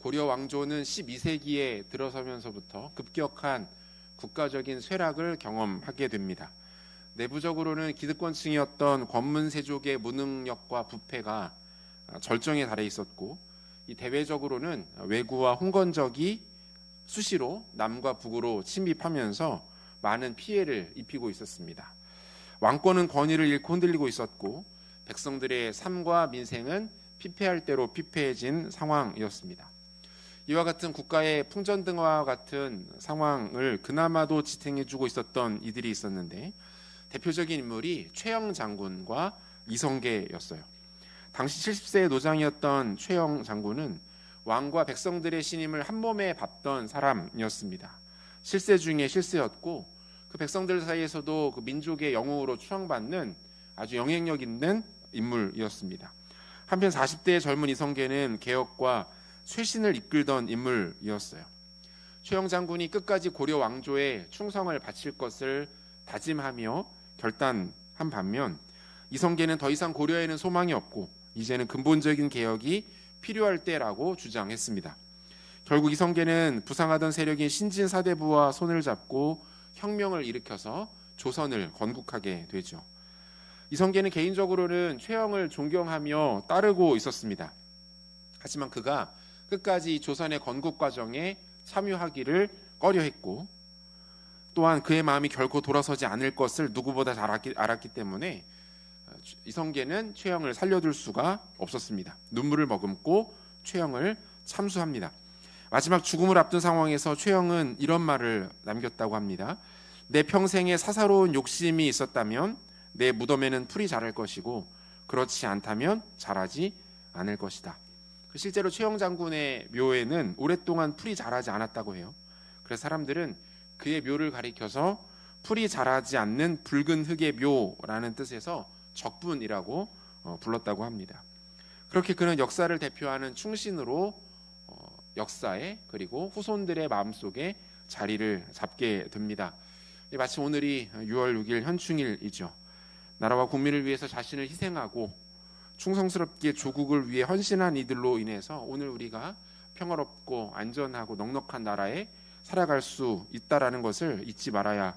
고려 왕조는 12세기에 들어서면서부터 급격한 국가적인 쇠락을 경험하게 됩니다. 내부적으로는 기득권층이었던 권문세족의 무능력과 부패가 절정에 달해 있었고, 이 대외적으로는 왜구와 홍건적이 수시로 남과 북으로 침입하면서 많은 피해를 입히고 있었습니다. 왕권은 권위를 잃고 흔들리고 있었고, 백성들의 삶과 민생은 피폐할 대로 피폐해진 상황이었습니다. 이와 같은 국가의 풍전등화와 같은 상황을 그나마도 지탱해주고 있었던 이들이 있었는데, 대표적인 인물이 최영 장군과 이성계였어요. 당시 70세의 노장이었던 최영 장군은 왕과 백성들의 신임을 한 몸에 밟던 사람이었습니다. 실세 중에 실세였고, 그 백성들 사이에서도 그 민족의 영웅으로 추앙받는 아주 영향력 있는 인물이었습니다. 한편 40대의 젊은 이성계는 개혁과 쇄신을 이끌던 인물이었어요. 최영 장군이 끝까지 고려 왕조에 충성을 바칠 것을 다짐하며 결단한 반면, 이성계는 더 이상 고려에는 소망이 없고 이제는 근본적인 개혁이 필요할 때라고 주장했습니다. 결국 이성계는 부상하던 세력인 신진사대부와 손을 잡고 혁명을 일으켜서 조선을 건국하게 되죠. 이성계는 개인적으로는 최영을 존경하며 따르고 있었습니다. 하지만 그가 끝까지 조선의 건국 과정에 참여하기를 꺼려했고, 또한 그의 마음이 결코 돌아서지 않을 것을 누구보다 잘 알았기 때문에 이성계는 최영을 살려둘 수가 없었습니다. 눈물을 머금고 최영을 참수합니다. 마지막 죽음을 앞둔 상황에서 최영은 이런 말을 남겼다고 합니다. 내 평생에 사사로운 욕심이 있었다면 내 무덤에는 풀이 자랄 것이고, 그렇지 않다면 자라지 않을 것이다. 실제로 최영 장군의 묘에는 오랫동안 풀이 자라지 않았다고 해요. 그래서 사람들은 그의 묘를 가리켜서 풀이 자라지 않는 붉은 흙의 묘라는 뜻에서 적분이라고 불렀다고 합니다. 그렇게 그는 역사를 대표하는 충신으로 역사에, 그리고 후손들의 마음속에 자리를 잡게 됩니다. 마침 오늘이 6월 6일 현충일이죠. 나라와 국민을 위해서 자신을 희생하고 충성스럽게 조국을 위해 헌신한 이들로 인해서 오늘 우리가 평화롭고 안전하고 넉넉한 나라에 살아갈 수 있다라는 것을 잊지 말아야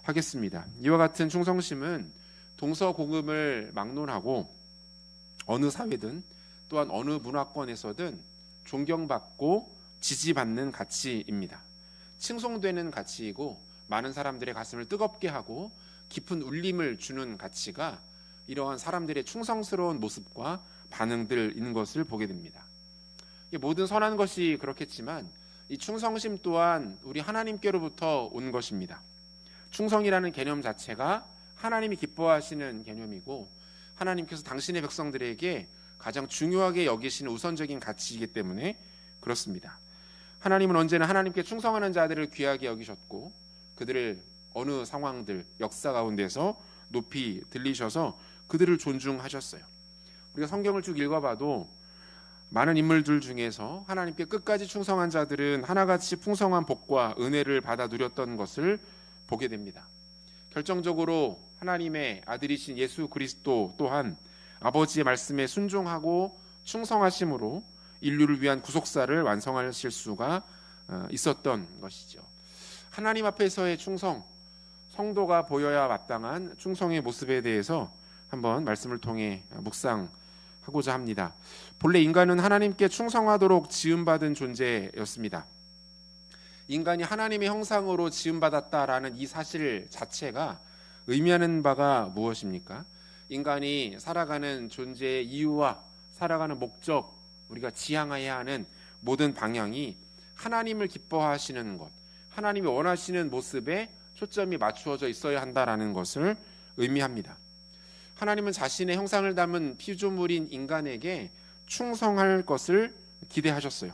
하겠습니다. 이와 같은 충성심은 동서고금을 막론하고 어느 사회든, 또한 어느 문화권에서든 존경받고 지지받는 가치입니다. 칭송되는 가치이고, 많은 사람들의 가슴을 뜨겁게 하고 깊은 울림을 주는 가치가 이러한 사람들의 충성스러운 모습과 반응들인 것을 보게 됩니다. 모든 선한 것이 그렇겠지만 이 충성심 또한 우리 하나님께로부터 온 것입니다. 충성이라는 개념 자체가 하나님이 기뻐하시는 개념이고, 하나님께서 당신의 백성들에게 가장 중요하게 여기시는 우선적인 가치이기 때문에 그렇습니다. 하나님은 언제나 하나님께 충성하는 자들을 귀하게 여기셨고, 그들을 어느 상황들, 역사 가운데서 높이 들리셔서 그들을 존중하셨어요. 우리가 성경을 쭉 읽어봐도 많은 인물들 중에서 하나님께 끝까지 충성한 자들은 하나같이 풍성한 복과 은혜를 받아 누렸던 것을 보게 됩니다. 결정적으로 하나님의 아들이신 예수 그리스도 또한 아버지의 말씀에 순종하고 충성하심으로 인류를 위한 구속사를 완성하실 수가 있었던 것이죠. 하나님 앞에서의 충성, 성도가 보여야 마땅한 충성의 모습에 대해서 한번 말씀을 통해 묵상하고자 합니다. 본래 인간은 하나님께 충성하도록 지음받은 존재였습니다. 인간이 하나님의 형상으로 지음받았다라는 이 사실 자체가 의미하는 바가 무엇입니까? 인간이 살아가는 존재의 이유와 살아가는 목적, 우리가 지향해야 하는 모든 방향이 하나님을 기뻐하시는 것, 하나님이 원하시는 모습에 초점이 맞추어져 있어야 한다라는 것을 의미합니다. 하나님은 자신의 형상을 담은 피조물인 인간에게 충성할 것을 기대하셨어요.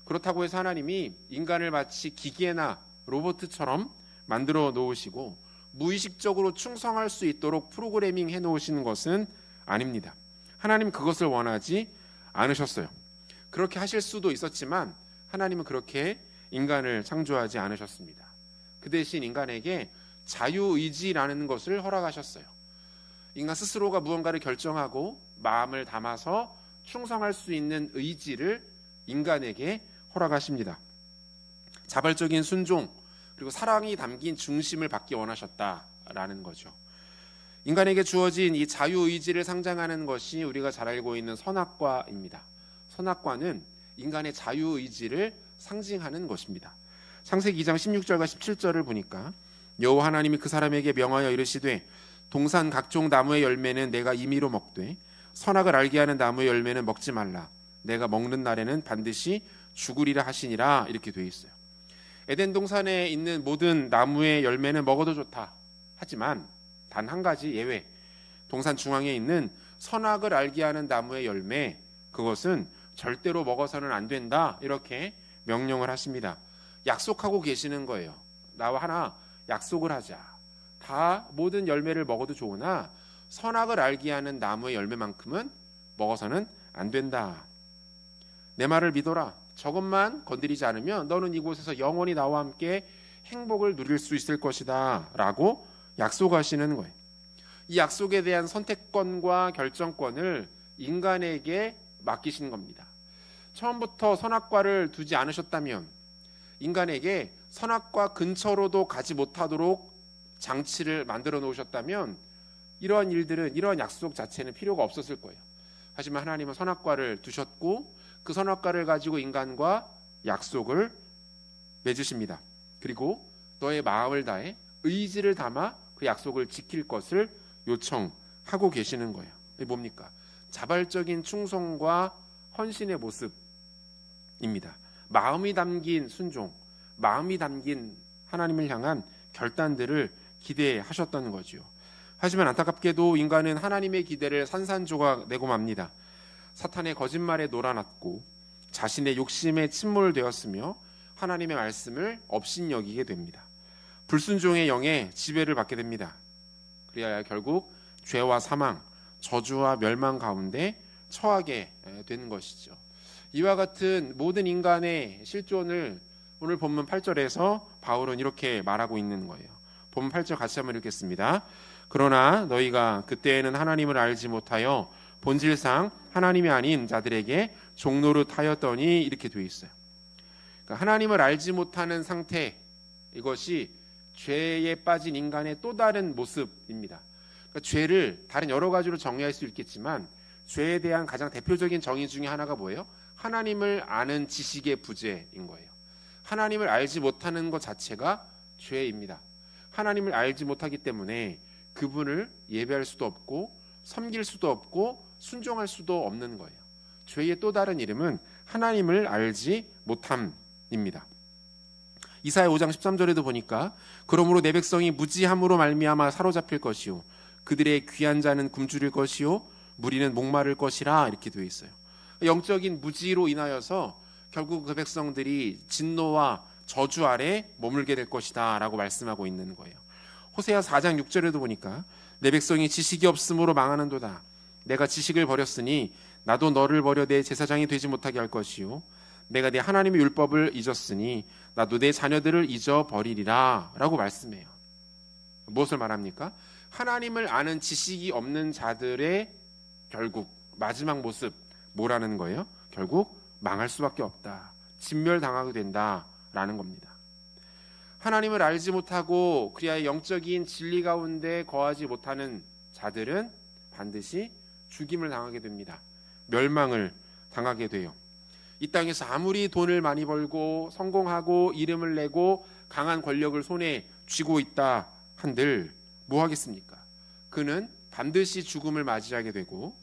그렇다고 해서 하나님이 인간을 마치 기계나 로봇처럼 만들어 놓으시고 무의식적으로 충성할 수 있도록 프로그래밍 해 놓으시는 것은 아닙니다. 하나님 그것을 원하지 않으셨어요. 그렇게 하실 수도 있었지만 하나님은 그렇게 인간을 창조하지 않으셨습니다. 그 대신 인간에게 자유의지라는 것을 허락하셨어요. 인간 스스로가 무언가를 결정하고 마음을 담아서 충성할 수 있는 의지를 인간에게 허락하십니다. 자발적인 순종 그리고 사랑이 담긴 중심을 받기 원하셨다라는 거죠. 인간에게 주어진 이 자유의지를 상징하는 것이 우리가 잘 알고 있는 선악과입니다. 선악과는 인간의 자유의지를 상징하는 것입니다. 창세기 2장 16절과 17절을 보니까 여호와 하나님이 그 사람에게 명하여 이르시되 동산 각종 나무의 열매는 내가 임의로 먹되 선악을 알게 하는 나무의 열매는 먹지 말라. 내가 먹는 날에는 반드시 죽으리라 하시니라. 이렇게 되어 있어요. 에덴 동산에 있는 모든 나무의 열매는 먹어도 좋다. 하지만 단 한 가지 예외. 동산 중앙에 있는 선악을 알게 하는 나무의 열매, 그것은 절대로 먹어서는 안 된다. 이렇게 명령을 하십니다. 약속하고 계시는 거예요. 나와 하나 약속을 하자. 다 모든 열매를 먹어도 좋으나 선악을 알게 하는 나무의 열매만큼은 먹어서는 안 된다. 내 말을 믿어라. 저것만 건드리지 않으면 너는 이곳에서 영원히 나와 함께 행복을 누릴 수 있을 것이다 라고 약속하시는 거예요. 이 약속에 대한 선택권과 결정권을 인간에게 맡기신 겁니다. 처음부터 선악과를 두지 않으셨다면 인간에게 선악과 근처로도 가지 못하도록 장치를 만들어 놓으셨다면 이러한 일들은, 이러한 약속 자체는 필요가 없었을 거예요. 하지만 하나님은 선악과를 두셨고 그 선악과를 가지고 인간과 약속을 맺으십니다. 그리고 너의 마음을 다해 의지를 담아 그 약속을 지킬 것을 요청하고 계시는 거예요. 이게 뭡니까? 자발적인 충성과 헌신의 모습입니다. 마음이 담긴 순종, 마음이 담긴 하나님을 향한 결단들을 기대하셨던 거죠. 하지만 안타깝게도 인간은 하나님의 기대를 산산조각 내고 맙니다. 사탄의 거짓말에 놀아났고 자신의 욕심에 침몰되었으며 하나님의 말씀을 업신여기게 됩니다. 불순종의 영에 지배를 받게 됩니다. 그래야 결국 죄와 사망, 저주와 멸망 가운데 처하게 되는 것이죠. 이와 같은 모든 인간의 실존을 오늘 본문 8절에서 바울은 이렇게 말하고 있는 거예요. 본문 8절 같이 한번 읽겠습니다. 그러나 너희가 그때에는 하나님을 알지 못하여 본질상 하나님이 아닌 자들에게 종노릇하였더니, 이렇게 되어 있어요. 그러니까 하나님을 알지 못하는 상태, 이것이 죄에 빠진 인간의 또 다른 모습입니다. 그러니까 죄를 다른 여러 가지로 정의할 수 있겠지만 죄에 대한 가장 대표적인 정의 중에 하나가 뭐예요? 하나님을 아는 지식의 부재인 거예요. 하나님을 알지 못하는 것 자체가 죄입니다. 하나님을 알지 못하기 때문에 그분을 예배할 수도 없고 섬길 수도 없고 순종할 수도 없는 거예요. 죄의 또 다른 이름은 하나님을 알지 못함입니다. 이사야 5장 13절에도 보니까 그러므로 내 백성이 무지함으로 말미암아 사로잡힐 것이요 그들의 귀한 자는 굶주릴 것이요 무리는 목마를 것이라, 이렇게 되어 있어요. 영적인 무지로 인하여서 결국 그 백성들이 진노와 저주 아래 머물게 될 것이다 라고 말씀하고 있는 거예요. 호세아 4장 6절에도 보니까 내 백성이 지식이 없음으로 망하는도다. 내가 지식을 버렸으니 나도 너를 버려 내 제사장이 되지 못하게 할 것이요 내가 내 하나님의 율법을 잊었으니 나도 내 자녀들을 잊어버리리라 라고 말씀해요. 무엇을 말합니까? 하나님을 아는 지식이 없는 자들의 결국 마지막 모습 뭐라는 거예요? 결국 망할 수밖에 없다. 진멸당하게 된다라는 겁니다. 하나님을 알지 못하고 그리하여 영적인 진리 가운데 거하지 못하는 자들은 반드시 죽임을 당하게 됩니다. 멸망을 당하게 돼요. 이 땅에서 아무리 돈을 많이 벌고 성공하고 이름을 내고 강한 권력을 손에 쥐고 있다 한들 뭐 하겠습니까? 그는 반드시 죽음을 맞이하게 되고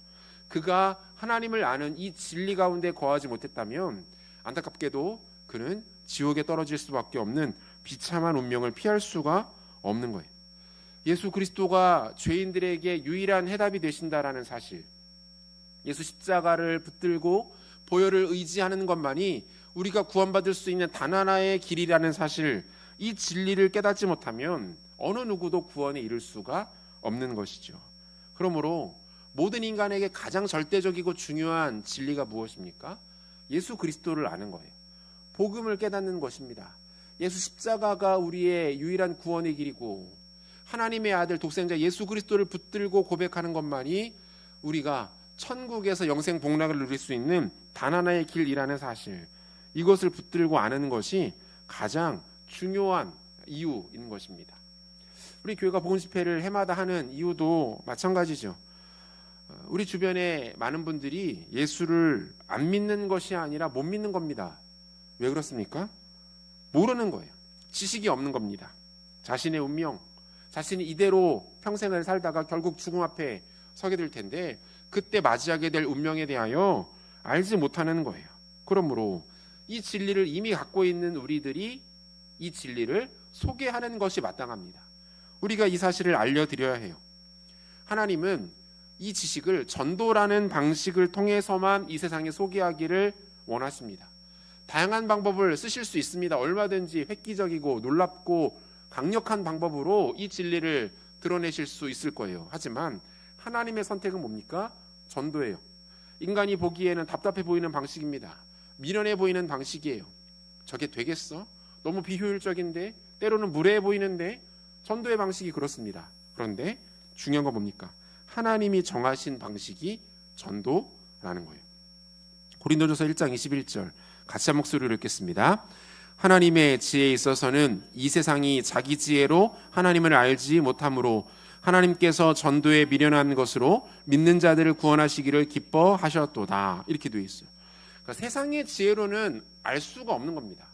그가 하나님을 아는 이 진리 가운데 거하지 못했다면 안타깝게도 그는 지옥에 떨어질 수밖에 없는 비참한 운명을 피할 수가 없는 거예요. 예수 그리스도가 죄인들에게 유일한 해답이 되신다라는 사실, 예수 십자가를 붙들고 보혈을 의지하는 것만이 우리가 구원받을 수 있는 단 하나의 길이라는 사실, 이 진리를 깨닫지 못하면 어느 누구도 구원에 이를 수가 없는 것이죠. 그러므로 모든 인간에게 가장 절대적이고 중요한 진리가 무엇입니까? 예수 그리스도를 아는 거예요. 복음을 깨닫는 것입니다. 예수 십자가가 우리의 유일한 구원의 길이고 하나님의 아들 독생자 예수 그리스도를 붙들고 고백하는 것만이 우리가 천국에서 영생 복락을 누릴 수 있는 단 하나의 길이라는 사실, 이것을 붙들고 아는 것이 가장 중요한 이유인 것입니다. 우리 교회가 복음 집회를 해마다 하는 이유도 마찬가지죠. 우리 주변에 많은 분들이 예수를 안 믿는 것이 아니라 못 믿는 겁니다. 왜 그렇습니까? 모르는 거예요. 지식이 없는 겁니다. 자신의 운명, 자신이 이대로 평생을 살다가 결국 죽음 앞에 서게 될 텐데 그때 맞이하게 될 운명에 대하여 알지 못하는 거예요. 그러므로 이 진리를 이미 갖고 있는 우리들이 이 진리를 소개하는 것이 마땅합니다. 우리가 이 사실을 알려드려야 해요. 하나님은 이 지식을 전도라는 방식을 통해서만 이 세상에 소개하기를 원하십니다. 다양한 방법을 쓰실 수 있습니다. 얼마든지 획기적이고 놀랍고 강력한 방법으로 이 진리를 드러내실 수 있을 거예요. 하지만 하나님의 선택은 뭡니까? 전도예요. 인간이 보기에는 답답해 보이는 방식입니다. 미련해 보이는 방식이에요. 저게 되겠어? 너무 비효율적인데, 때로는 무례해 보이는데, 전도의 방식이 그렇습니다. 그런데 중요한 건 뭡니까? 하나님이 정하신 방식이 전도라는 거예요. 고린도전서 1장 21절 같이 한 목소리로 읽겠습니다. 하나님의 지혜에 있어서는 이 세상이 자기 지혜로 하나님을 알지 못하므로 하나님께서 전도에 미련한 것으로 믿는 자들을 구원하시기를 기뻐하셨도다. 이렇게 되어 있어요. 그러니까 세상의 지혜로는 알 수가 없는 겁니다.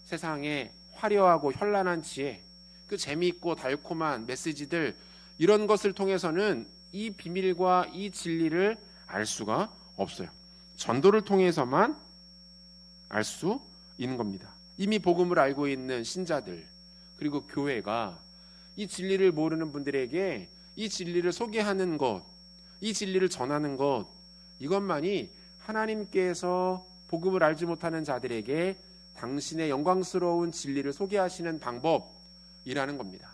세상의 화려하고 현란한 지혜, 그 재미있고 달콤한 메시지들, 이런 것을 통해서는 이 비밀과 이 진리를 알 수가 없어요. 전도를 통해서만 알 수 있는 겁니다. 이미 복음을 알고 있는 신자들, 그리고 교회가 이 진리를 모르는 분들에게 이 진리를 소개하는 것, 이 진리를 전하는 것, 이것만이 하나님께서 복음을 알지 못하는 자들에게 당신의 영광스러운 진리를 소개하시는 방법이라는 겁니다.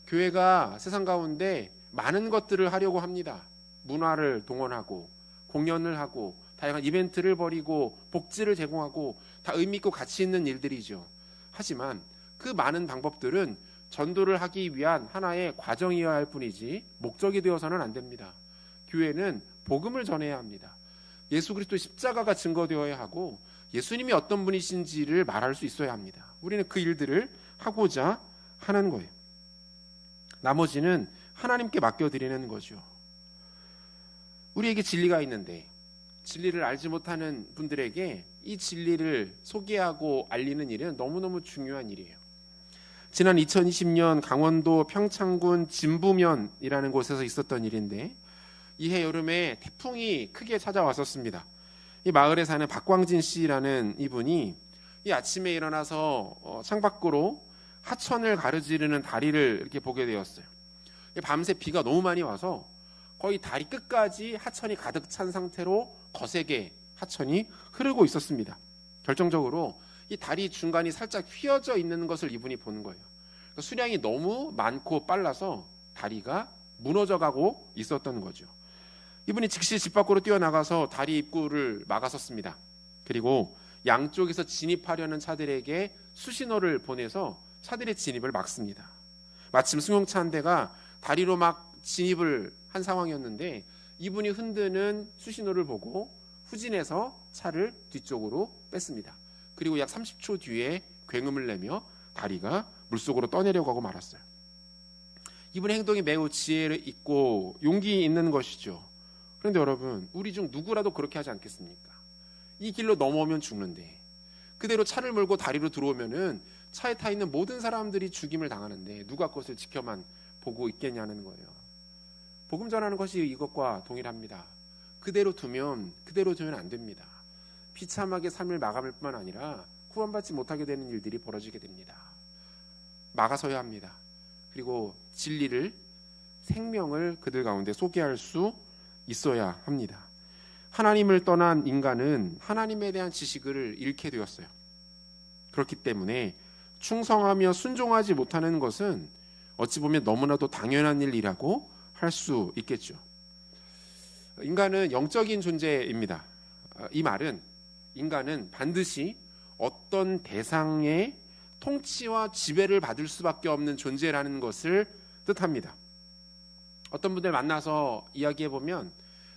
교회가 세상 가운데 많은 것들을 하려고 합니다. 문화를 동원하고 공연을 하고 다양한 이벤트를 벌이고 복지를 제공하고 다 의미 있고 가치 있는 일들이죠. 하지만 그 많은 방법들은 전도를 하기 위한 하나의 과정이어야 할 뿐이지 목적이 되어서는 안 됩니다. 교회는 복음을 전해야 합니다. 예수 그리스도의 십자가가 증거되어야 하고 예수님이 어떤 분이신지를 말할 수 있어야 합니다. 우리는 그 일들을 하고자 하는 거예요. 나머지는 하나님께 맡겨드리는 거죠. 우리에게 진리가 있는데 진리를 알지 못하는 분들에게 이 진리를 소개하고 알리는 일은 너무너무 중요한 일이에요. 지난 2020년 강원도 평창군 진부면이라는 곳에서 있었던 일인데 이해 여름에 태풍이 크게 찾아왔었습니다. 이 마을에 사는 박광진 씨라는 이분이 이 아침에 일어나서 창밖으로 하천을 가로지르는 다리를 이렇게 보게 되었어요. 밤새 비가 너무 많이 와서 거의 다리 끝까지 하천이 가득 찬 상태로 거세게 하천이 흐르고 있었습니다. 결정적으로 이 다리 중간이 살짝 휘어져 있는 것을 이분이 보는 거예요. 그러니까 수량이 너무 많고 빨라서 다리가 무너져가고 있었던 거죠. 이분이 즉시 집 밖으로 뛰어나가서 다리 입구를 막았었습니다. 그리고 양쪽에서 진입하려는 차들에게 수신호를 보내서 차들의 진입을 막습니다. 마침 승용차 한 대가 다리로 막 진입을 한 상황이었는데 이분이 흔드는 수신호를 보고 후진해서 차를 뒤쪽으로 뺐습니다. 그리고 약 30초 뒤에 굉음을 내며 다리가 물속으로 떠내려가고 말았어요. 이분의 행동이 매우 지혜를 있고 용기 있는 것이죠. 그런데 여러분, 우리 중 누구라도 그렇게 하지 않겠습니까? 이 길로 넘어오면 죽는데 그대로 차를 몰고 다리로 들어오면은 차에 타 있는 모든 사람들이 죽임을 당하는데 누가 그것을 지켜만 보고 있겠냐는 거예요. 복음 전하는 것이 이것과 동일합니다. 그대로 두면 안 됩니다. 비참하게 삶을 마감할 뿐만 아니라 구원받지 못하게 되는 일들이 벌어지게 됩니다. 막아서야 합니다. 그리고 진리를, 생명을 그들 가운데 소개할 수 있어야 합니다. 하나님을 떠난 인간은 하나님에 대한 지식을 잃게 되었어요. 그렇기 때문에 충성하며 순종하지 못하는 것은 어찌 보면 너무나도 당연한 일이라고 할 수 있겠죠. 인간은 영적인 존재입니다. 이 말은 인간은 반드시 어떤 대상의 통치와 지배를 받을 수밖에 없는 존재라는 것을 뜻합니다. 어떤 분들 만나서 이야기해보면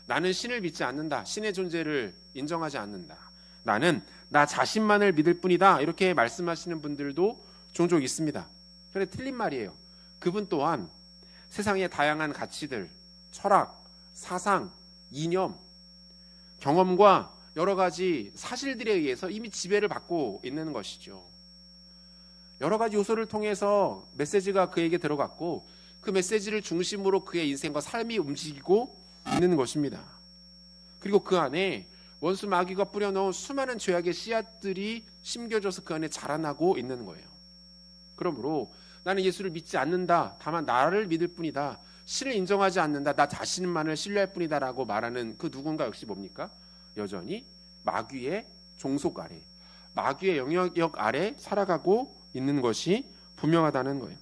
나는 신을 믿지 않는다. 신의 존재를 인정하지 않는다. 나는 나 자신만을 믿을 뿐이다. 이렇게 말씀하시는 분들도 종종 있습니다. 그런데 틀린 말이에요. 그분 또한 세상의 다양한 가치들, 철학, 사상, 이념, 경험과 여러 가지 사실들에 의해서 이미 지배를 받고 있는 것이죠. 여러 가지 요소를 통해서 메시지가 그에게 들어갔고 그 메시지를 중심으로 그의 인생과 삶이 움직이고 있는 것입니다. 그리고 그 안에 원수 마귀가 뿌려놓은 수많은 죄악의 씨앗들이 심겨져서 그 안에 자라나고 있는 거예요. 그러므로 나는 예수를 믿지 않는다. 다만 나를 믿을 뿐이다. 신을 인정하지 않는다. 나 자신만을 신뢰할 뿐이다 라고 말하는 그 누군가 역시 뭡니까? 여전히 마귀의 종속 아래, 마귀의 영역 아래 살아가고 있는 것이 분명하다는 거예요.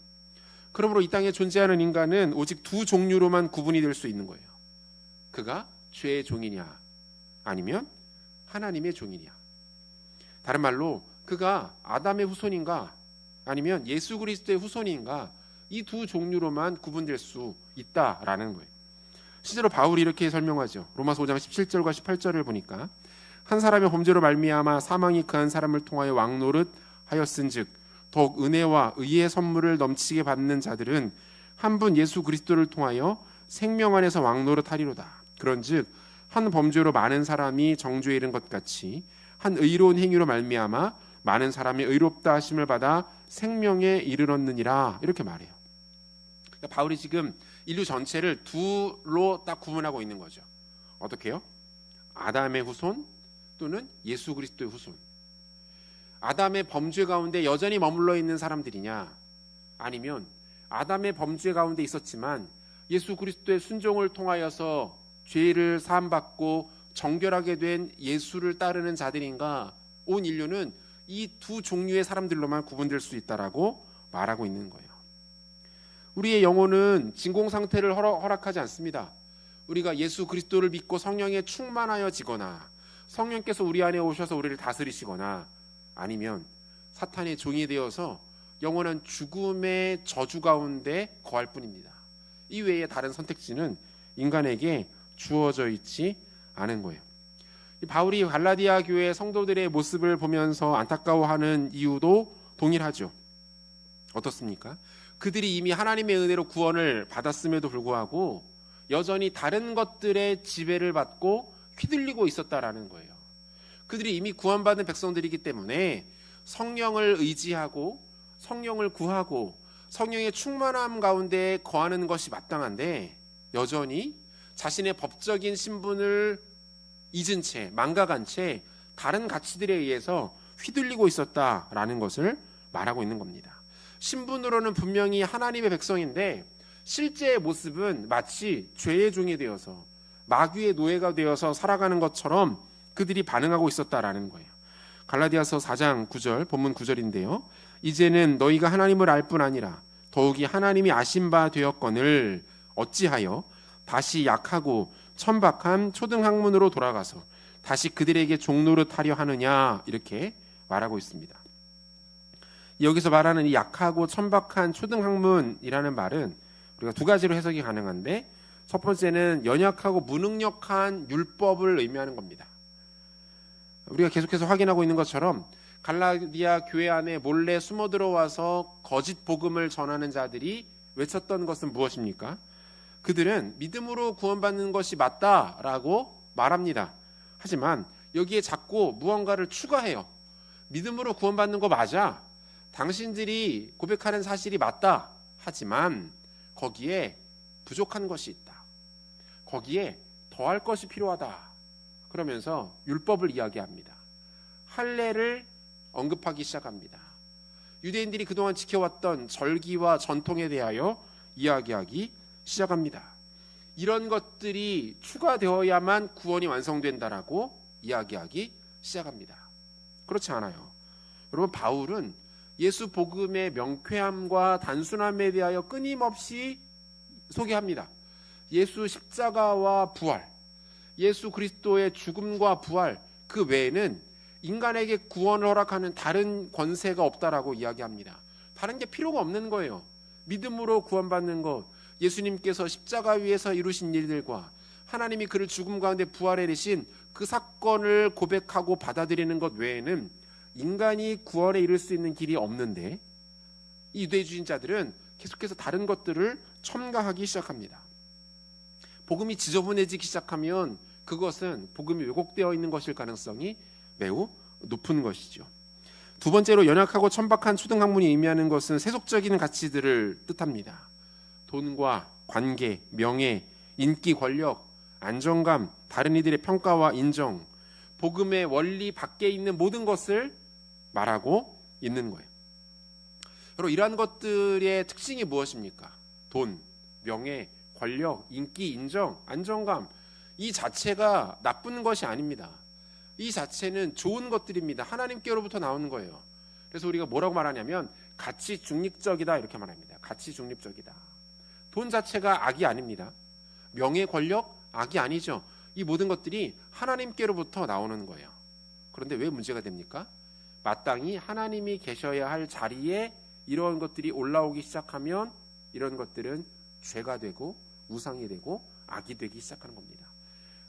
그러므로 이 땅에 존재하는 인간은 오직 두 종류로만 구분이 될 수 있는 거예요. 그가 죄의 종이냐 아니면 하나님의 종이냐. 다른 말로 그가 아담의 후손인가 아니면 예수 그리스도의 후손인가, 이 두 종류로만 구분될 수 있다라는 거예요. 실제로 바울이 이렇게 설명하죠. 로마서 5장 17절과 18절을 보니까 한 사람의 범죄로 말미암아 사망이 그 한 사람을 통하여 왕노릇 하였은즉 더욱 은혜와 의의 선물을 넘치게 받는 자들은 한 분 예수 그리스도를 통하여 생명 안에서 왕노릇 하리로다. 그런즉 한 범죄로 많은 사람이 정죄에 이른 것 같이 한 의로운 행위로 말미암아 많은 사람이 의롭다 하심을 받아 생명에 이르렀느니라. 이렇게 말해요. 그러니까 바울이 지금 인류 전체를 두로 딱 구분하고 있는 거죠. 어떻게요? 아담의 후손 또는 예수 그리스도의 후손. 아담의 범죄 가운데 여전히 머물러 있는 사람들이냐, 아니면 아담의 범죄 가운데 있었지만 예수 그리스도의 순종을 통하여서 죄를 사함받고 정결하게 된 예수를 따르는 자들인가. 온 인류는 이 두 종류의 사람들로만 구분될 수 있다라고 말하고 있는 거예요. 우리의 영혼은 진공 상태를 허락하지 않습니다. 우리가 예수 그리스도를 믿고 성령에 충만하여지거나 성령께서 우리 안에 오셔서 우리를 다스리시거나 아니면 사탄의 종이 되어서 영원한 죽음의 저주 가운데 거할 뿐입니다. 이 외에 다른 선택지는 인간에게 주어져 있지 않은 거예요. 바울이 갈라디아 교회 성도들의 모습을 보면서 안타까워하는 이유도 동일하죠. 어떻습니까? 그들이 이미 하나님의 은혜로 구원을 받았음에도 불구하고 여전히 다른 것들의 지배를 받고 휘둘리고 있었다라는 거예요. 그들이 이미 구원받은 백성들이기 때문에 성령을 의지하고 성령을 구하고 성령의 충만함 가운데 거하는 것이 마땅한데 여전히 자신의 법적인 신분을 잊은 채, 망각한 채 다른 가치들에 의해서 휘둘리고 있었다라는 것을 말하고 있는 겁니다. 신분으로는 분명히 하나님의 백성인데 실제의 모습은 마치 죄의 종이 되어서 마귀의 노예가 되어서 살아가는 것처럼 그들이 반응하고 있었다라는 거예요. 갈라디아서 4장 9절, 본문 9절인데요. 이제는 너희가 하나님을 알 뿐 아니라 더욱이 하나님이 아신 바 되었거늘 어찌하여 다시 약하고 천박한 초등학문으로 돌아가서 다시 그들에게 종노릇하려 하느냐, 이렇게 말하고 있습니다. 여기서 말하는 이 약하고 천박한 초등학문이라는 말은 우리가 두 가지로 해석이 가능한데, 첫 번째는 연약하고 무능력한 율법을 의미하는 겁니다. 우리가 계속해서 확인하고 있는 것처럼 갈라디아 교회 안에 몰래 숨어 들어와서 거짓 복음을 전하는 자들이 외쳤던 것은 무엇입니까? 그들은 믿음으로 구원받는 것이 맞다라고 말합니다. 하지만 여기에 자꾸 무언가를 추가해요. 믿음으로 구원받는 거 맞아. 당신들이 고백하는 사실이 맞다. 하지만 거기에 부족한 것이 있다. 거기에 더할 것이 필요하다. 그러면서 율법을 이야기합니다. 할례를 언급하기 시작합니다. 유대인들이 그동안 지켜왔던 절기와 전통에 대하여 이야기하기 시작합니다. 이런 것들이 추가되어야만 구원이 완성된다라고 이야기하기 시작합니다. 그렇지 않아요. 여러분, 바울은 예수 복음의 명쾌함과 단순함에 대하여 끊임없이 소개합니다. 예수 십자가와 부활, 예수 그리스도의 죽음과 부활, 그 외에는 인간에게 구원을 허락하는 다른 권세가 없다라고 이야기합니다. 다른 게 필요가 없는 거예요. 믿음으로 구원받는 것, 예수님께서 십자가 위에서 이루신 일들과 하나님이 그를 죽음 가운데 부활해내신 그 사건을 고백하고 받아들이는 것 외에는 인간이 구원에 이를 수 있는 길이 없는데, 이 유대주의자들은 계속해서 다른 것들을 첨가하기 시작합니다. 복음이 지저분해지기 시작하면 그것은 복음이 왜곡되어 있는 것일 가능성이 매우 높은 것이죠. 두 번째로, 연약하고 천박한 초등학문이 의미하는 것은 세속적인 가치들을 뜻합니다. 돈과 관계, 명예, 인기, 권력, 안정감, 다른 이들의 평가와 인정, 복음의 원리 밖에 있는 모든 것을 말하고 있는 거예요. 여러분, 이러한 것들의 특징이 무엇입니까? 돈, 명예, 권력, 인기, 인정, 안정감, 이 자체가 나쁜 것이 아닙니다. 이 자체는 좋은 것들입니다. 하나님께로부터 나오는 거예요. 그래서 우리가 뭐라고 말하냐면 가치 중립적이다, 이렇게 말합니다. 가치 중립적이다. 돈 자체가 악이 아닙니다. 명예, 권력, 악이 아니죠. 이 모든 것들이 하나님께로부터 나오는 거예요. 그런데 왜 문제가 됩니까? 마땅히 하나님이 계셔야 할 자리에 이런 것들이 올라오기 시작하면 이런 것들은 죄가 되고 우상이 되고 악이 되기 시작하는 겁니다.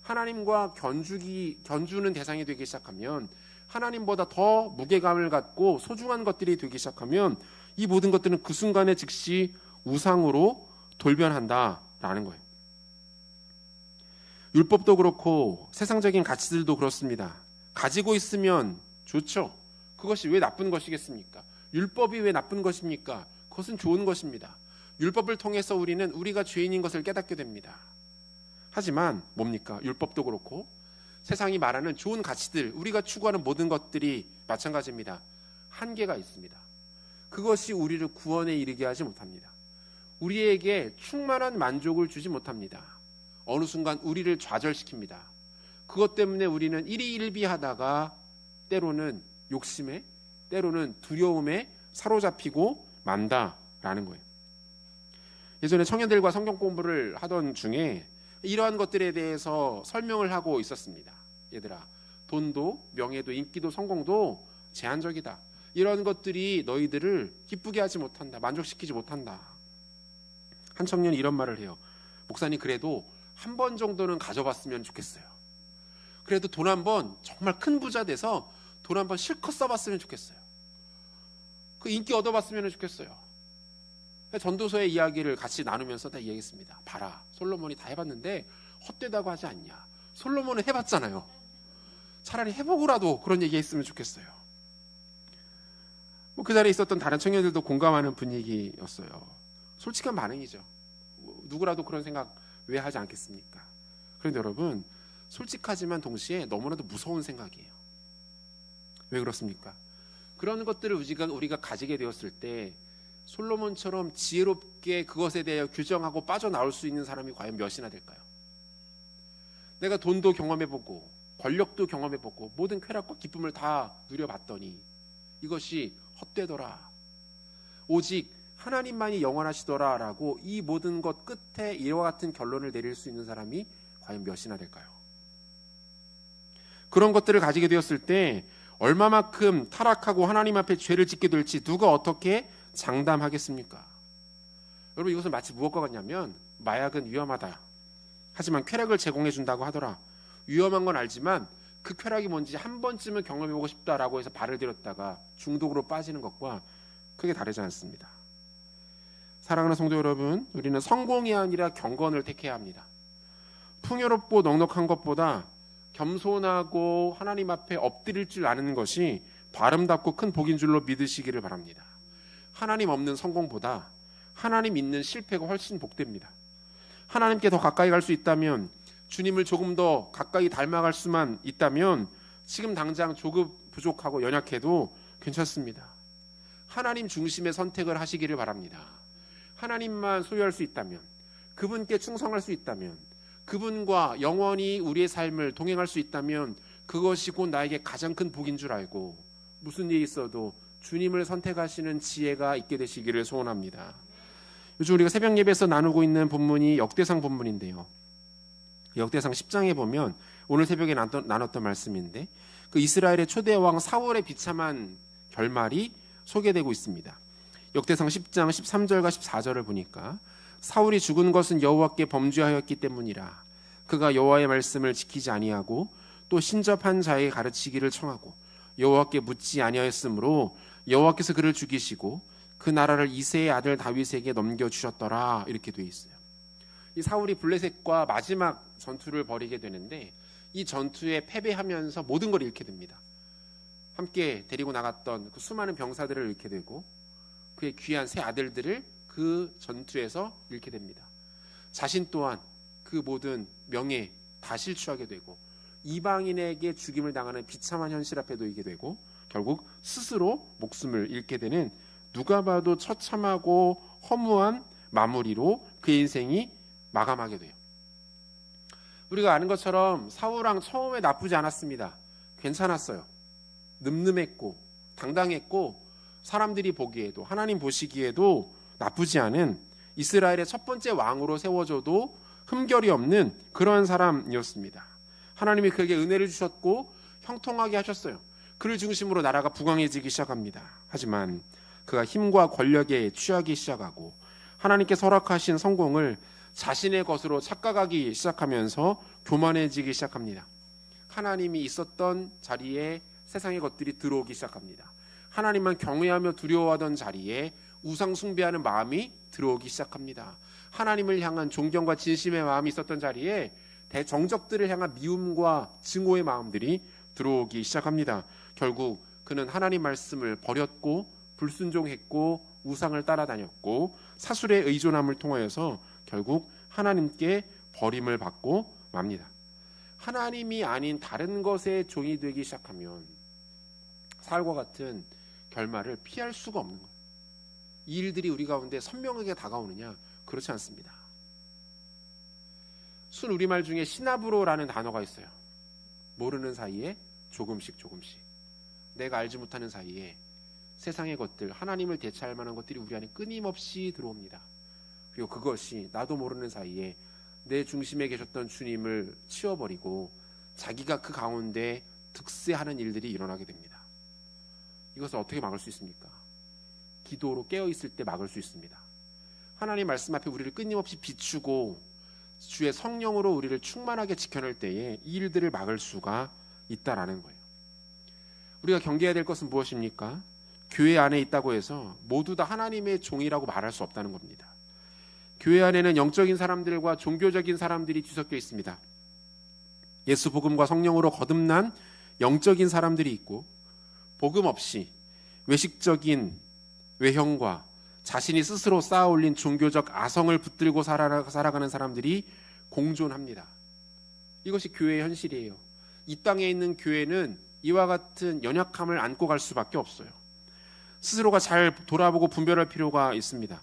하나님과 견주는 대상이 되기 시작하면, 하나님보다 더 무게감을 갖고 소중한 것들이 되기 시작하면 이 모든 것들은 그 순간에 즉시 우상으로 돌변한다라는 거예요. 율법도 그렇고 세상적인 가치들도 그렇습니다. 가지고 있으면 좋죠. 그것이 왜 나쁜 것이겠습니까? 율법이 왜 나쁜 것입니까? 그것은 좋은 것입니다. 율법을 통해서 우리는 우리가 죄인인 것을 깨닫게 됩니다. 하지만 뭡니까? 율법도 그렇고 세상이 말하는 좋은 가치들, 우리가 추구하는 모든 것들이 마찬가지입니다. 한계가 있습니다. 그것이 우리를 구원에 이르게 하지 못합니다. 우리에게 충만한 만족을 주지 못합니다. 어느 순간 우리를 좌절시킵니다. 그것 때문에 우리는 일희일비하다가 때로는 욕심에, 때로는 두려움에 사로잡히고 만다라는 거예요. 예전에 청년들과 성경 공부를 하던 중에 이러한 것들에 대해서 설명을 하고 있었습니다. 얘들아, 돈도 명예도 인기도 성공도 제한적이다. 이런 것들이 너희들을 기쁘게 하지 못한다. 만족시키지 못한다. 한 청년이 이런 말을 해요. 목사님, 그래도 한 번 정도는 가져봤으면 좋겠어요. 그래도 돈 한 번, 정말 큰 부자 돼서 돈 한 번 실컷 써봤으면 좋겠어요. 그 인기 얻어봤으면 좋겠어요. 전도서의 이야기를 같이 나누면서 다 얘기했습니다. 봐라, 솔로몬이 다 해봤는데 헛되다고 하지 않냐. 솔로몬은 해봤잖아요. 차라리 해보고라도 그런 얘기 했으면 좋겠어요. 그 자리에 있었던 다른 청년들도 공감하는 분위기였어요. 솔직한 반응이죠. 누구라도 그런 생각 왜 하지 않겠습니까? 그런데 여러분, 솔직하지만 동시에 너무나도 무서운 생각이에요. 왜 그렇습니까? 그런 것들을 우리가 가지게 되었을 때 솔로몬처럼 지혜롭게 그것에 대해 규정하고 빠져나올 수 있는 사람이 과연 몇이나 될까요? 내가 돈도 경험해보고 권력도 경험해보고 모든 쾌락과 기쁨을 다 누려봤더니 이것이 헛되더라. 오직 하나님만이 영원하시더라 라고 이 모든 것 끝에 이와 같은 결론을 내릴 수 있는 사람이 과연 몇이나 될까요? 그런 것들을 가지게 되었을 때 얼마만큼 타락하고 하나님 앞에 죄를 짓게 될지 누가 어떻게 장담하겠습니까? 여러분, 이것은 마치 무엇과 같냐면 마약은 위험하다. 하지만 쾌락을 제공해 준다고 하더라. 위험한 건 알지만 그 쾌락이 뭔지 한 번쯤은 경험해보고 싶다라고 해서 발을 들였다가 중독으로 빠지는 것과 크게 다르지 않습니다. 사랑하는 성도 여러분, 우리는 성공이 아니라 경건을 택해야 합니다. 풍요롭고 넉넉한 것보다 겸손하고 하나님 앞에 엎드릴 줄 아는 것이 더 아름답고 큰 복인 줄로 믿으시기를 바랍니다. 하나님 없는 성공보다 하나님 있는 실패가 훨씬 복됩니다. 하나님께 더 가까이 갈 수 있다면, 주님을 조금 더 가까이 닮아갈 수만 있다면 지금 당장 조급 부족하고 연약해도 괜찮습니다. 하나님 중심의 선택을 하시기를 바랍니다. 하나님만 소유할 수 있다면, 그분께 충성할 수 있다면, 그분과 영원히 우리의 삶을 동행할 수 있다면 그것이 곧 나에게 가장 큰 복인 줄 알고 무슨 일이 있어도 주님을 선택하시는 지혜가 있게 되시기를 소원합니다. 요즘 우리가 새벽 예배에서 나누고 있는 본문이 역대상 본문인데요. 역대상 10장에 보면 오늘 새벽에 나눴던 말씀인데 그 이스라엘의 초대 왕 사울의 비참한 결말이 소개되고 있습니다. 역대상 10장 13절과 14절을 보니까 사울이 죽은 것은 여호와께 범죄하였기 때문이라. 그가 여호와의 말씀을 지키지 아니하고 또 신접한 자의 가르치기를 청하고 여호와께 묻지 아니하였으므로 여호와께서 그를 죽이시고 그 나라를 이새의 아들 다윗에게 넘겨주셨더라. 이렇게 돼 있어요. 이 사울이 블레셋과 마지막 전투를 벌이게 되는데 이 전투에 패배하면서 모든 걸 잃게 됩니다. 함께 데리고 나갔던 그 수많은 병사들을 잃게 되고 그의 귀한 세 아들들을 그 전투에서 잃게 됩니다. 자신 또한 그 모든 명예 다 실추하게 되고 이방인에게 죽임을 당하는 비참한 현실 앞에 놓이게 되고 결국 스스로 목숨을 잃게 되는 누가 봐도 처참하고 허무한 마무리로 그의 인생이 마감하게 돼요. 우리가 아는 것처럼 사울왕 처음에 나쁘지 않았습니다. 괜찮았어요. 늠름했고 당당했고 사람들이 보기에도 하나님 보시기에도 나쁘지 않은 이스라엘의 첫 번째 왕으로 세워져도 흠결이 없는 그러한 사람이었습니다. 하나님이 그에게 은혜를 주셨고 형통하게 하셨어요. 그를 중심으로 나라가 부강해지기 시작합니다. 하지만 그가 힘과 권력에 취하기 시작하고 하나님께 허락하신 성공을 자신의 것으로 착각하기 시작하면서 교만해지기 시작합니다. 하나님이 있었던 자리에 세상의 것들이 들어오기 시작합니다. 하나님만 경외하며 두려워하던 자리에 우상 숭배하는 마음이 들어오기 시작합니다. 하나님을 향한 존경과 진심의 마음이 있었던 자리에 대정적들을 향한 미움과 증오의 마음들이 들어오기 시작합니다. 결국 그는 하나님 말씀을 버렸고 불순종했고 우상을 따라다녔고 사술의 의존함을 통하여서 결국 하나님께 버림을 받고 맙니다. 하나님이 아닌 다른 것의 종이 되기 시작하면 사울과 같은 결말을 피할 수가 없는 거예요. 이 일들이 우리 가운데 선명하게 다가오느냐? 그렇지 않습니다. 순 우리말 중에 시나브로라는 단어가 있어요. 모르는 사이에 조금씩 내가 알지 못하는 사이에 세상의 것들, 하나님을 대체할 만한 것들이 우리 안에 끊임없이 들어옵니다. 그리고 그것이 나도 모르는 사이에 내 중심에 계셨던 주님을 치워버리고 자기가 그 가운데 득세하는 일들이 일어나게 됩니다. 이것을 어떻게 막을 수 있습니까? 기도로 깨어있을 때 막을 수 있습니다. 하나님 말씀 앞에 우리를 끊임없이 비추고 주의 성령으로 우리를 충만하게 지켜낼 때에 이 일들을 막을 수가 있다라는 거예요. 우리가 경계해야 될 것은 무엇입니까? 교회 안에 있다고 해서 모두 다 하나님의 종이라고 말할 수 없다는 겁니다. 교회 안에는 영적인 사람들과 종교적인 사람들이 뒤섞여 있습니다. 예수 복음과 성령으로 거듭난 영적인 사람들이 있고 복음 없이 외식적인 외형과 자신이 스스로 쌓아올린 종교적 아성을 붙들고 살아가는 사람들이 공존합니다. 이것이 교회의 현실이에요. 이 땅에 있는 교회는 이와 같은 연약함을 안고 갈 수밖에 없어요. 스스로가 잘 돌아보고 분별할 필요가 있습니다.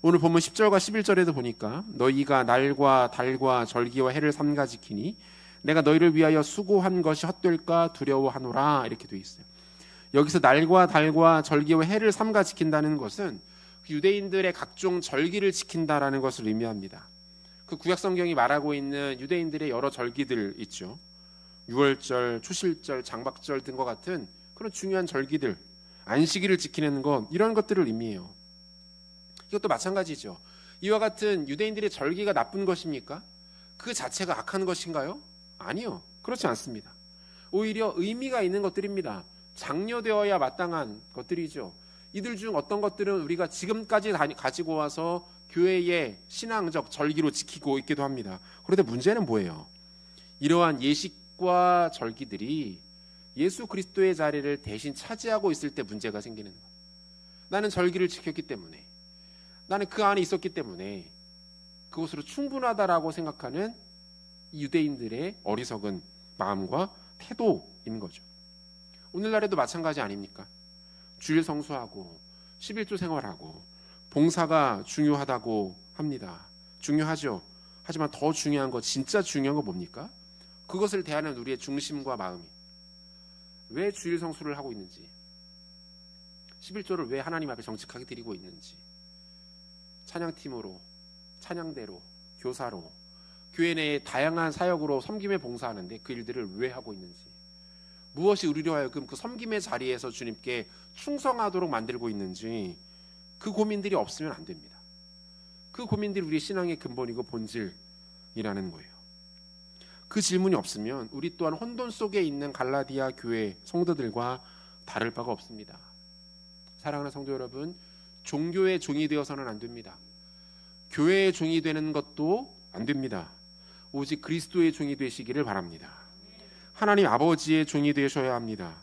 오늘 본문 10절과 11절에도 보니까 너희가 날과 달과 절기와 해를 삼가 지키니 내가 너희를 위하여 수고한 것이 헛될까 두려워하노라 이렇게 되어 있어요. 여기서 날과 달과 절기와 해를 삼가 지킨다는 것은 유대인들의 각종 절기를 지킨다라는 것을 의미합니다. 그 구약 성경이 말하고 있는 유대인들의 여러 절기들 있죠. 유월절, 초실절, 장박절 등과 같은 그런 중요한 절기들, 안식일을 지키는 것, 이런 것들을 의미해요. 이것도 마찬가지죠. 이와 같은 유대인들의 절기가 나쁜 것입니까? 그 자체가 악한 것인가요? 아니요. 그렇지 않습니다. 오히려 의미가 있는 것들입니다. 장려되어야 마땅한 것들이죠. 이들 중 어떤 것들은 우리가 지금까지 가지고 와서 교회의 신앙적 절기로 지키고 있기도 합니다. 그런데 문제는 뭐예요? 이러한 예식과 절기들이 예수 그리스도의 자리를 대신 차지하고 있을 때 문제가 생기는 거예요. 나는 절기를 지켰기 때문에, 나는 그 안에 있었기 때문에 그것으로 충분하다라고 생각하는 유대인들의 어리석은 마음과 태도인 거죠. 오늘날에도 마찬가지 아닙니까? 주일 성수하고 11조 생활하고 봉사가 중요하다고 합니다. 중요하죠. 하지만 더 중요한 거, 진짜 중요한 거 뭡니까? 그것을 대하는 우리의 중심과 마음이 왜 주일 성수를 하고 있는지, 11조를 왜 하나님 앞에 정직하게 드리고 있는지, 찬양팀으로, 찬양대로, 교사로, 교회 내의 다양한 사역으로 섬김에 봉사하는데 그 일들을 왜 하고 있는지, 무엇이 우리로 하여금 그 섬김의 자리에서 주님께 충성하도록 만들고 있는지, 그 고민들이 없으면 안 됩니다. 그 고민들이 우리 신앙의 근본이고 본질이라는 거예요. 그 질문이 없으면 우리 또한 혼돈 속에 있는 갈라디아 교회 성도들과 다를 바가 없습니다. 사랑하는 성도 여러분, 종교의 종이 되어서는 안 됩니다. 교회의 종이 되는 것도 안 됩니다. 오직 그리스도의 종이 되시기를 바랍니다. 하나님 아버지의 종이 되셔야 합니다.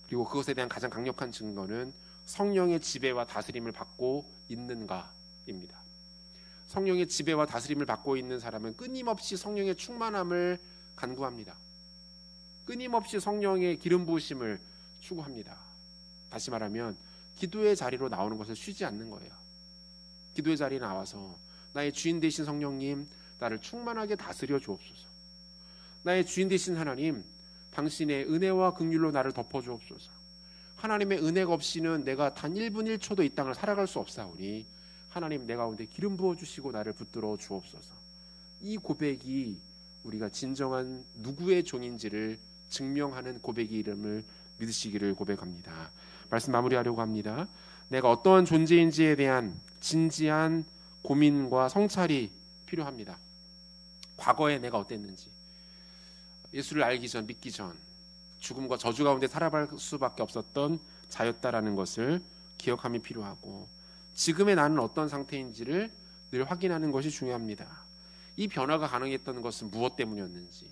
그리고 그것에 대한 가장 강력한 증거는 성령의 지배와 다스림을 받고 있는가입니다. 성령의 지배와 다스림을 받고 있는 사람은 끊임없이 성령의 충만함을 간구합니다. 끊임없이 성령의 기름 부으심을 추구합니다. 다시 말하면 기도의 자리로 나오는 것을 쉬지 않는 거예요. 기도의 자리에 나와서 나의 주인 되신 성령님, 나를 충만하게 다스려 주옵소서. 나의 주인 되신 하나님, 당신의 은혜와 긍휼로 나를 덮어 주옵소서. 하나님의 은혜가 없이는 내가 단 1분 1초도 이 땅을 살아갈 수 없사오니 하나님, 내 가운데 기름 부어주시고 나를 붙들어 주옵소서. 이 고백이 우리가 진정한 누구의 종인지를 증명하는 고백의 이름을 믿으시기를 고백합니다. 말씀 마무리하려고 합니다. 내가 어떠한 존재인지에 대한 진지한 고민과 성찰이 필요합니다. 과거에 내가 어땠는지, 예수를 알기 전, 믿기 전 죽음과 저주 가운데 살아갈 수밖에 없었던 자였다라는 것을 기억함이 필요하고, 지금의 나는 어떤 상태인지를 늘 확인하는 것이 중요합니다. 이 변화가 가능했던 것은 무엇 때문이었는지,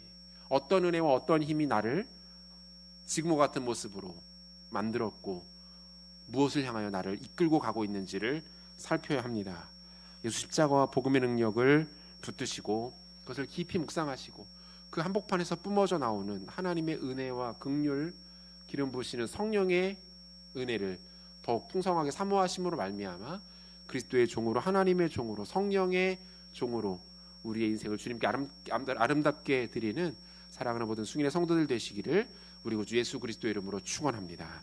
어떤 은혜와 어떤 힘이 나를 지금과 같은 모습으로 만들었고 무엇을 향하여 나를 이끌고 가고 있는지를 살펴야 합니다. 예수 십자가와 복음의 능력을 붙드시고 그것을 깊이 묵상하시고 그 한복판에서 뿜어져 나오는 하나님의 은혜와 긍휼, 기름 부으시는 성령의 은혜를 더욱 풍성하게 사모하심으로 말미암아 그리스도의 종으로, 하나님의 종으로, 성령의 종으로 우리의 인생을 주님께 아름답게 드리는 사랑하는 모든 승인의 성도들 되시기를 우리 구주 예수 그리스도의 이름으로 축원합니다.